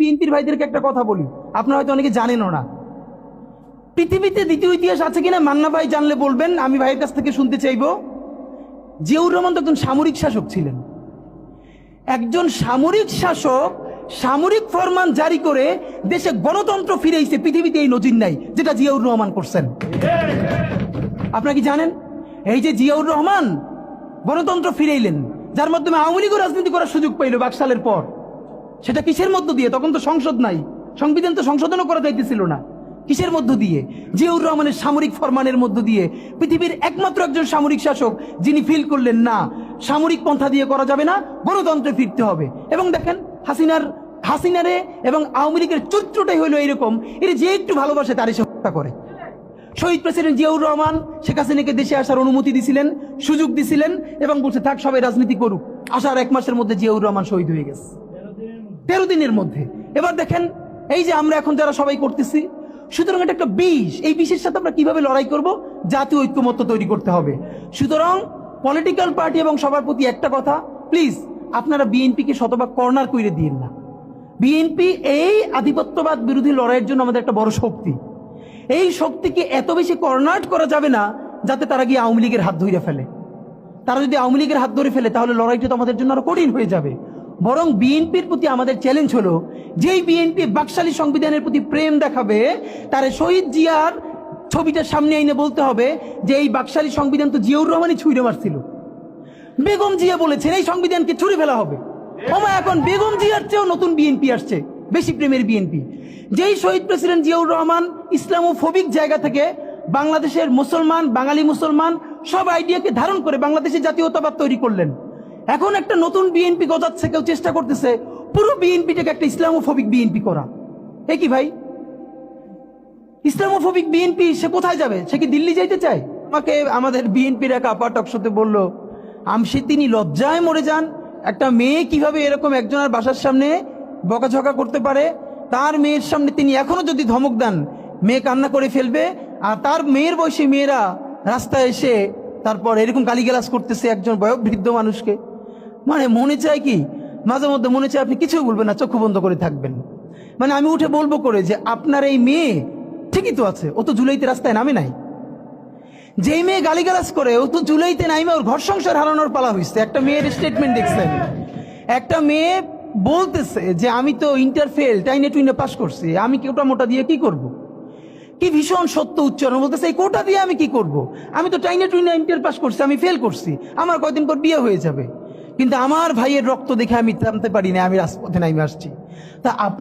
বিএনপির ভাইদেরকে একটা কথা বলি, আপনারা হয়তো অনেকে জানেনও না। পৃথিবীতে দ্বিতীয় ইতিহাস আছে কিনা মান্না ভাই জানলে বলবেন, আমি ভাইয়ের কাছ থেকে শুনতে চাইব। জিয়াউর রহমান তো একজন সামরিক শাসক ছিলেন। একজন সামরিক শাসক সামরিক ফরমান জারি করে দেশে গণতন্ত্র ফিরেছে, পৃথিবীতে এই নজির নাই যেটা জিয়াউর রহমান করছেন। আপনারা কি জানেন এই যে জিয়াউর রহমান গণতন্ত্র ফিরাইলেন, যার মাধ্যমে আওয়ামী লীগও রাজনীতি করার সুযোগ পাইল বাকশালের পর, সেটা কিসের মধ্য দিয়ে? তখন তো সংসদ নাই, সংবিধান তো সংশোধনও করা যাইতেছিল না। কিসের মধ্য দিয়ে? জিয়াউর রহমানের সামরিক ফরমানের মধ্য দিয়ে। পৃথিবীর একমাত্র একজন সামরিক শাসক যিনি ফিল করলেন না সামরিক পন্থা দিয়ে করা যাবে না, গণতন্ত্রে ফিরতে হবে। এবং দেখেন হাসিনারে এবং আওয়ামী লীগের চরিত্রটাই হলো এরকম, এর যে একটু ভালোবাসে তারই সে হত্যা করে। শহীদ প্রেসিডেন্ট জিয়াউর রহমান শেখ হাসিনাকে দেশে আসার অনুমতি দিছিলেন, সুযোগ দিছিলেন এবং বলছে থাক সবাই রাজনীতি করুক। আসার 1 মাসের মধ্যে জিয়াউর রহমান শহীদ হয়ে গেছে, 13 দিনের মধ্যে। এবার দেখেন এই যে আমরা এখন যারা সবাই করতেছি, সুতরাং এটা একটা বিষ। এই বিষের সাথে আমরা কিভাবে লড়াই করব? জাতীয় ঐক্যমত্য তৈরি করতে হবে। সুতরাং পলিটিক্যাল পার্টি এবং সবার প্রতি একটা কথা, প্লিজ আপনারা বিএনপিকে শতভাগ কর্নার করে দিন না। বিএনপি এই আধিপত্যবাদ বিরোধী লড়াইয়ের জন্য আমাদের একটা বড় শক্তি। এই শক্তিকে এত বেশি কর্নার করা যাবে না যাতে তারা গিয়ে আওয়ামী লীগের হাত ধরে ফেলে। তারা যদি আওয়ামী লীগের হাত ধরে ফেলে তাহলে লড়াইটা তো আমাদের জন্য আরো কঠিন হয়ে যাবে। বরং বিএনপির প্রতি আমাদের চ্যালেঞ্জ হলো, যেই বিএনপি বাকশালী সংবিধানের প্রতি প্রেম দেখাবে তার শহীদ জিয়ার ছবিটা সামনে এনে বলতে হবে যে এই বাকশালী সংবিধান তো জিয়াউর রহমানই ছুঁড়ে মারছিল। বেগম জিয়া বলেছেন এই সংবিধানকে ছুঁড়ে ফেলা হবে। এখন বেগম জিয়ার চেয়েও নতুন বিএনপি আসছে, বেশি প্রেমের বিএনপি। যেই শহীদ প্রেসিডেন্ট জিয়াউর রহমান ইসলামোফোবিক জায়গা থেকে বাংলাদেশের মুসলমান, বাঙালি মুসলমান সব আইডিয়াকে ধারণ করে বাংলাদেশের জাতীয়তাবাদ তৈরি করলেন। এখন একটা নতুন বিএনপি গজাচ্ছে, কেউ চেষ্টা করতেছে পুরো বিএনপিটাকে একটা ইসলামোফোবিক বিএনপি করা। এ কি ভাই? ইসলামোফোবিক বিএনপি সে কোথায় যাবে? সে কি দিল্লি যাইতে চায়? আমাকে আমাদের বিএনপির এক আপা টকশোতে বলল, আমসি তিনি লজ্জায় মরে যান, একটা মেয়ে কিভাবে এরকম একজনের বাসার সামনে বকাঝকা করতে পারে। তার মেয়ের সামনে তিনি এখনো যদি ধমক দেন মেয়ে কান্না করে ফেলবে, আর তার মেয়ের বয়সী মেয়েরা রাস্তায় এসে তারপর এরকম গালিগালাজ করতেছে একজন বয়োবৃদ্ধ মানুষকে। মানে মনে চায় কি, মাঝে মধ্যে মনে চায় আপনি কিছু বলবেন না, চক্ষু বন্ধ করে থাকবেন। মানে আমি উঠে বলবো করে যে আপনার এই মেয়ে ঠিকই তো আছে, ও তো জুলাইতে রাস্তায় নামে নাই। যেই মেয়ে গালিগালাজ করে ও তো জুলাইতে নামে ওর ঘর সংসার হারানোর পালা হয়েছে। একটা মেয়ের স্টেটমেন্ট দেখছেন, একটা মেয়ে বলতেছে যে আমি তো ইন্টার ফেল, টাইনে টুইনে পাস করছি, আমি কোটা মোটা দিয়ে কি করব। কি ভীষণ সত্য উচ্চারণ, বলতেছে এই কোটা দিয়ে আমি কি করব, আমি তো টাইনে টুইনে ইন্টার পাস করছি, আমি ফেল করছি, আমার কয়দিন পর বিয়ে হয়ে যাবে। কিন্তু আমার ভাইয়ের রক্ত দেখে আমি জানতে পারি না, আমি রাজপথে নামে আসছি। তা